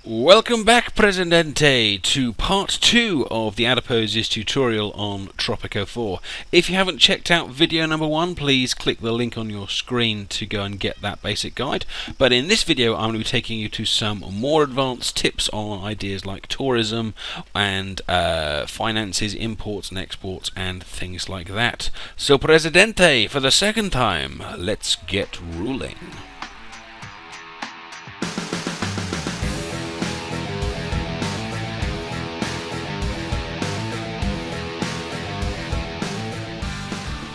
Welcome back, Presidente, to part 2 of TheAdipose's tutorial on Tropico 4. If you haven't checked out video number 1, please click the link on your screen to go and get that basic guide. But in this video, I'm going to be taking you to some more advanced tips on ideas like tourism and finances, imports and exports, and things like that. So, Presidente, for the second time, let's get ruling.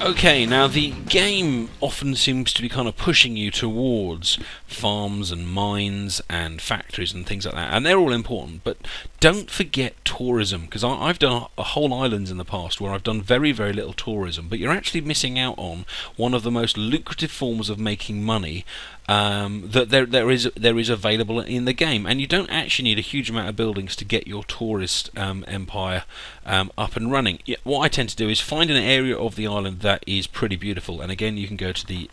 Okay, now the game often seems to be kind of pushing you towards farms and mines and factories and things like that, and they're all important, but don't forget tourism, because I've done a whole islands in the past where I've done very, very little tourism, but you're actually missing out on one of the most lucrative forms of making money that there is available in the game, and you don't actually need a huge amount of buildings to get your tourist empire up and running. What I tend to do is find an area of the island that is pretty beautiful, and again you can go to the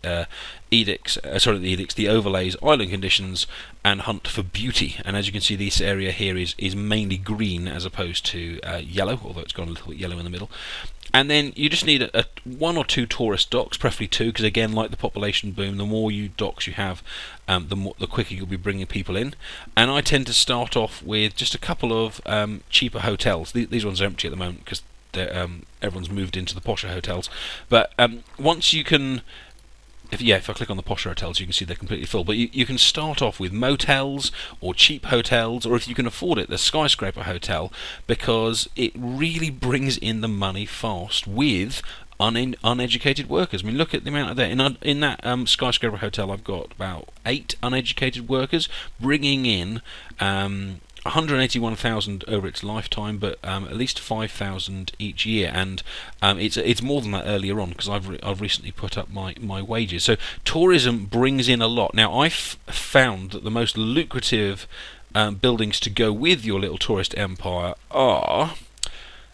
the overlays, island conditions, and hunt for beauty. And as you can see, this area here is mainly green as opposed to yellow, although it's gone a little bit yellow in the middle. And then you just need a 1 or 2 tourist docks, preferably 2, because again, like the population boom, the more docks you have, the quicker you'll be bringing people in. And I tend to start off with just a couple of cheaper hotels. These ones are empty at the moment because everyone's moved into the posher hotels. But once you can... If I click on the posher hotels, you can see they're completely full. But you can start off with motels or cheap hotels, or if you can afford it, the skyscraper hotel, because it really brings in the money fast with uneducated workers. I mean, look at the amount of there. In that skyscraper hotel, I've got about 8 uneducated workers, bringing in 181,000 over its lifetime, but at least 5,000 each year, and it's more than that earlier on because I've recently put up my wages. So tourism brings in a lot. Now I've found that the most lucrative buildings to go with your little tourist empire are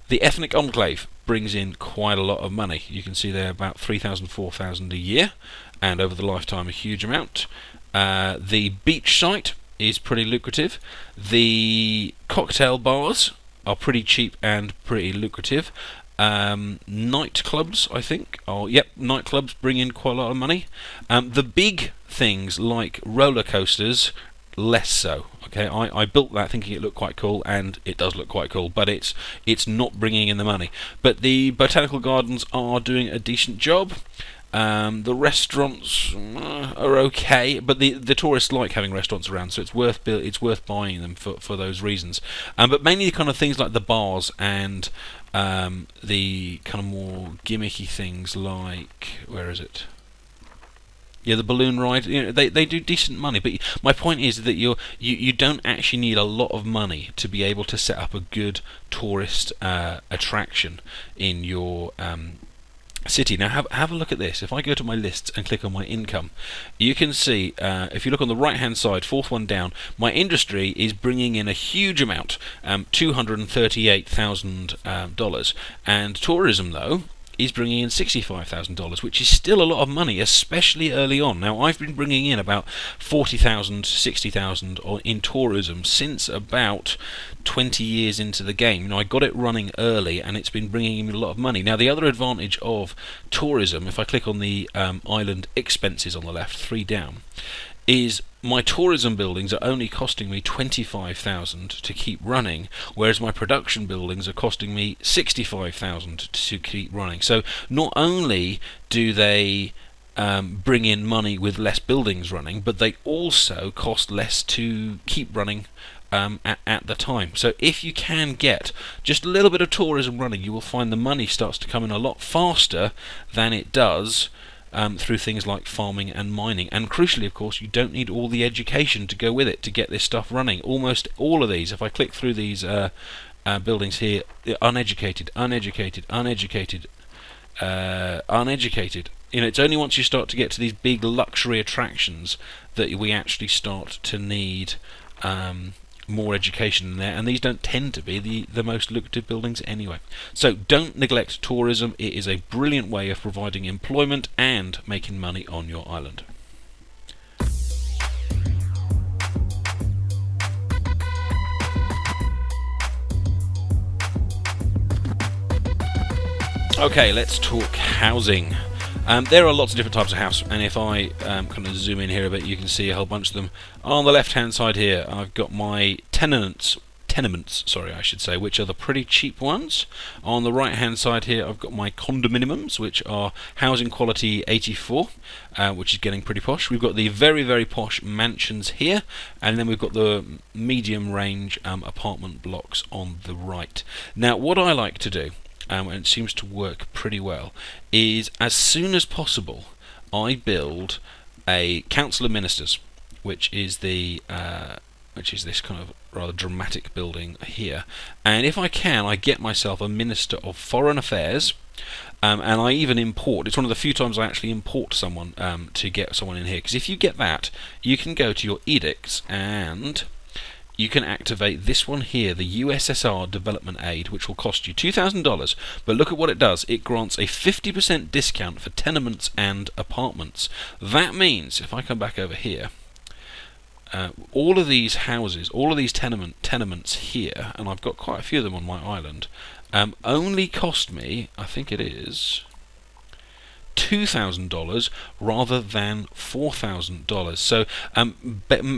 the ethnic enclave. Brings in quite a lot of money. You can see there about 3,000, 4,000 a year, and over the lifetime a huge amount. The beach site is pretty lucrative. The cocktail bars are pretty cheap and pretty lucrative. Nightclubs, I think. Nightclubs bring in quite a lot of money. The big things like roller coasters, less so. Okay, I built that thinking it looked quite cool, and it does look quite cool, but it's not bringing in the money. But the botanical gardens are doing a decent job. The restaurants are okay, but the tourists like having restaurants around, so it's worth buying them for those reasons. But mainly the kind of things like the bars and the kind of more gimmicky things like, where is it? Yeah, the balloon ride. You know, they do decent money, but my point is that you don't actually need a lot of money to be able to set up a good tourist attraction in your city. Now have a look at this. If I go to my lists and click on my income, you can see if you look on the right hand side, 4th one down, my industry is bringing in a huge amount, $238,000, and tourism though is bringing in $65,000, which is still a lot of money, especially early on. Now, I've been bringing in about $40,000, $60,000 in tourism since about 20 years into the game. You know, I got it running early, and it's been bringing in a lot of money. Now, the other advantage of tourism, if I click on the island expenses on the left, 3 down, is my tourism buildings are only costing me $25,000 to keep running, whereas my production buildings are costing me $65,000 to keep running. So not only do they bring in money with less buildings running, but they also cost less to keep running at the time. So if you can get just a little bit of tourism running, you will find the money starts to come in a lot faster than it does through things like farming and mining. And crucially, of course, you don't need all the education to go with it to get this stuff running. Almost all of these, if I click through these buildings here, uneducated. You know, it's only once you start to get to these big luxury attractions that we actually start to need more education in there, and these don't tend to be the most lucrative buildings anyway. So don't neglect tourism. It is a brilliant way of providing employment and making money on your island. Okay, let's talk housing. There are lots of different types of house, and if I kind of zoom in here a bit, you can see a whole bunch of them. On the left-hand side here, I've got my tenements, sorry, I should say, which are the pretty cheap ones. On the right-hand side here, I've got my condominiums, which are housing quality 84, which is getting pretty posh. We've got the very, very posh mansions here, and then we've got the medium-range apartment blocks on the right. Now, what I like to do, and it seems to work pretty well, is as soon as possible I build a council of ministers, which is this kind of rather dramatic building here, and if I can, I get myself a Minister of Foreign Affairs, and I even import. It's one of the few times I actually import someone to get someone in here, because if you get that, you can go to your edicts and you can activate this one here, the Ussr Development Aid, which will cost you $2,000, but look at what it does. It grants a 50% discount for tenements and apartments. That means, if I come back over here, all of these houses, all of these tenements here, and I've got quite a few of them on my island, only cost me, I think it is $2,000 rather than $4,000. So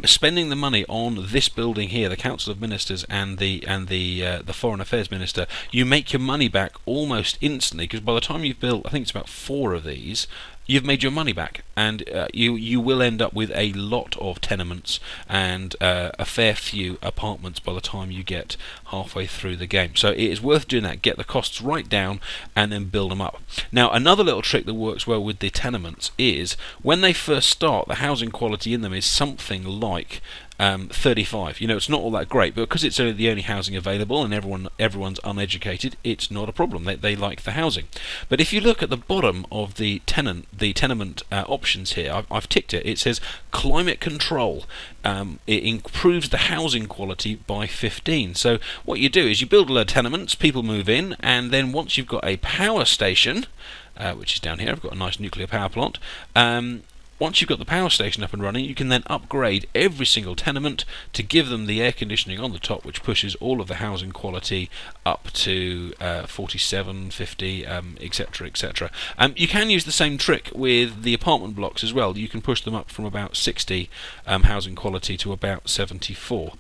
spending the money on this building here, the Council of Ministers and the Foreign Affairs Minister, you make your money back almost instantly, because by the time you've built, I think it's about 4 of these, you've made your money back, and you will end up with a lot of tenements and a fair few apartments by the time you get halfway through the game. So it is worth doing that. Get the costs right down and then build them up. Now, another little trick that works well with the tenements is when they first start, the housing quality in them is something like 35. You know, it's not all that great, but because it's the only housing available and everyone's uneducated, it's not a problem. They like the housing. But if you look at the bottom of the tenement options here, I've ticked it. It says climate control. It improves the housing quality by 15. So what you do is you build a load of tenements, people move in, and then once you've got a power station, which is down here, I've got a nice nuclear power plant. Once you've got the power station up and running, you can then upgrade every single tenement to give them the air conditioning on the top, which pushes all of the housing quality up to 47, 50, etc, etc. You can use the same trick with the apartment blocks as well. You can push them up from about 60 housing quality to about 74.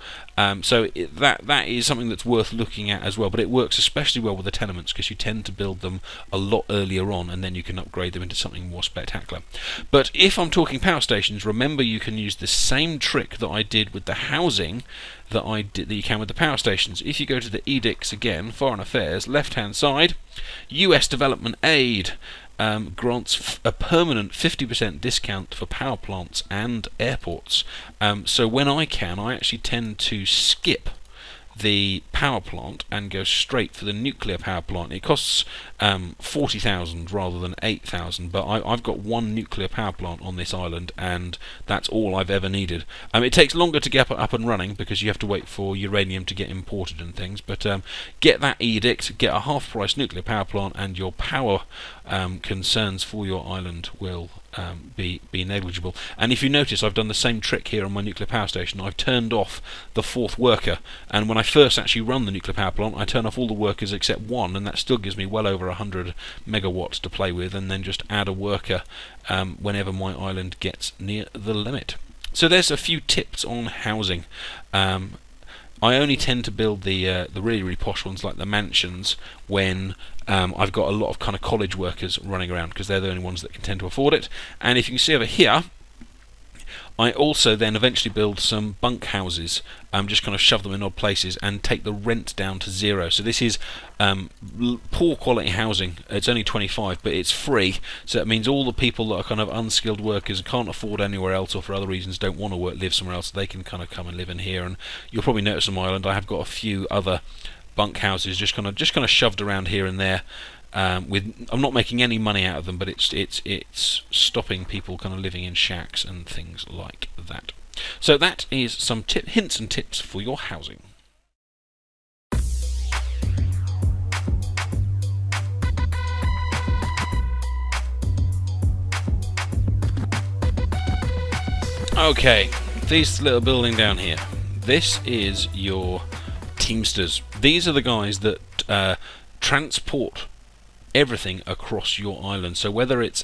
So that is something that's worth looking at as well, but it works especially well with the tenements because you tend to build them a lot earlier on, and then you can upgrade them into something more spectacular. But if I'm talking power stations, remember you can use the same trick that I did with the housing that you can with the power stations. If you go to the edicts again, Foreign Affairs, left-hand side, Ussr Development Aid. Grants a permanent 50% discount for power plants and airports. So when I can, I actually tend to skip the power plant and go straight for the nuclear power plant. It costs 40,000 rather than 8,000, but I've got one nuclear power plant on this island, and that's all I've ever needed. It takes longer to get up and running because you have to wait for uranium to get imported and things, but get that edict, get a half-price nuclear power plant, and your power concerns for your island will be negligible. And if you notice, I've done the same trick here on my nuclear power station. I've turned off the 4th worker, and when I first actually run the nuclear power plant, I turn off all the workers except one, and that still gives me well over 100 megawatts to play with, and then just add a worker whenever my island gets near the limit. So there's a few tips on housing. I only tend to build the really, really posh ones like the mansions when I've got a lot of kind of college workers running around, because they're the only ones that can tend to afford it. And if you can see over here, I also then eventually build some bunk houses, just kind of shove them in odd places and take the rent down to 0. So this is poor quality housing. It's only 25, but it's free. So that means all the people that are kind of unskilled workers and can't afford anywhere else, or for other reasons don't want to live somewhere else, they can kind of come and live in here. And you'll probably notice on my island I have got a few other bunk houses just kind of shoved around here and there. I'm not making any money out of them, but it's stopping people kind of living in shacks and things like that. So that is some hints and tips for your housing. Okay, this little building down here. This is your teamsters. These are the guys that transport everything across your island. So whether it's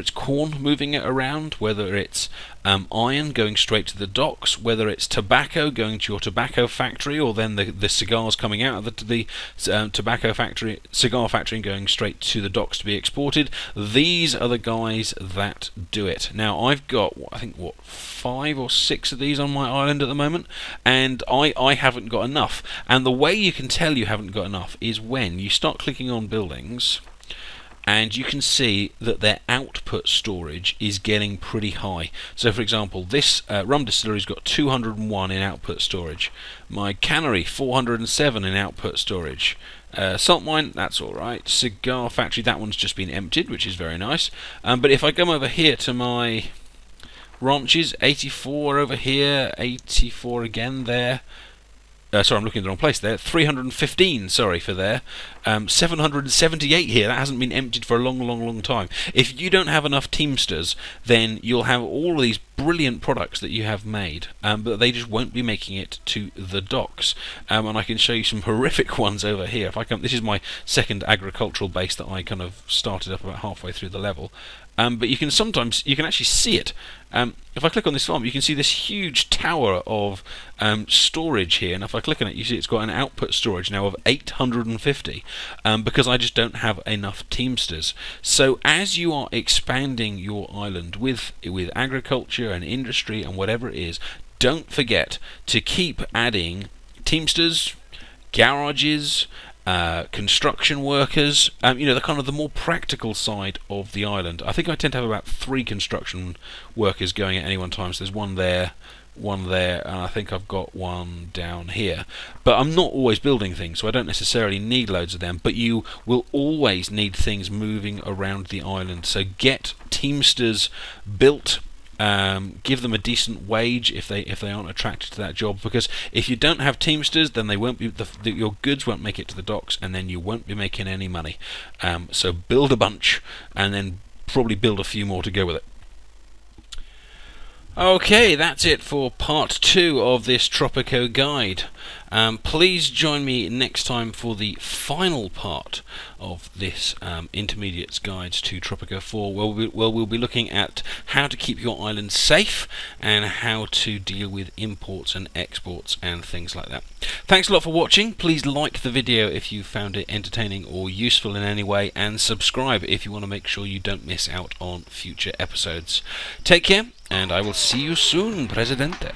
corn moving it around, whether it's iron going straight to the docks, whether it's tobacco going to your tobacco factory, or then the cigars coming out of the cigar factory and going straight to the docks to be exported. These are the guys that do it. Now I've got, I think, 5 or 6 of these on my island at the moment, and I haven't got enough. And the way you can tell you haven't got enough is when you start clicking on buildings, and you can see that their output storage is getting pretty high. So for example, this rum distillery's got 201 in output storage. My cannery, 407 in output storage. Salt mine, that's alright. Cigar factory, that one's just been emptied, which is very nice. But if I come over here to my ranches, 84 over here, 84 again there. Sorry, I'm looking in the wrong place there. 315, sorry for there. 778 here. That hasn't been emptied for a long time. If you don't have enough teamsters, then you'll have all of these brilliant products that you have made, but they just won't be making it to the docks. And I can show you some horrific ones over here. If I come, this is my second agricultural base that I kind of started up about halfway through the level. But you can actually see it. If I click on this farm, you can see this huge tower of storage here, and if I click on it, you see it's got an output storage now of 850, because I just don't have enough teamsters. So as you are expanding your island with agriculture and industry and whatever it is, don't forget to keep adding teamsters, garages, construction workers, the kind of the more practical side of the island. I think I tend to have about 3 construction workers going at any one time. So there's one there, and I think I've got one down here. But I'm not always building things, so I don't necessarily need loads of them. But you will always need things moving around the island. So get teamsters built. Give them a decent wage if they aren't attracted to that job, because if you don't have teamsters, then they won't be your goods won't make it to the docks, and then you won't be making any money. So build a bunch, and then probably build a few more to go with it. Okay, that's it for part 2 of this Tropico guide. Please join me next time for the final part of this Intermediates Guides to Tropico 4, where we'll be looking at how to keep your island safe and how to deal with imports and exports and things like that. Thanks a lot for watching. Please like the video if you found it entertaining or useful in any way, and subscribe if you want to make sure you don't miss out on future episodes. Take care, and I will see you soon, Presidente.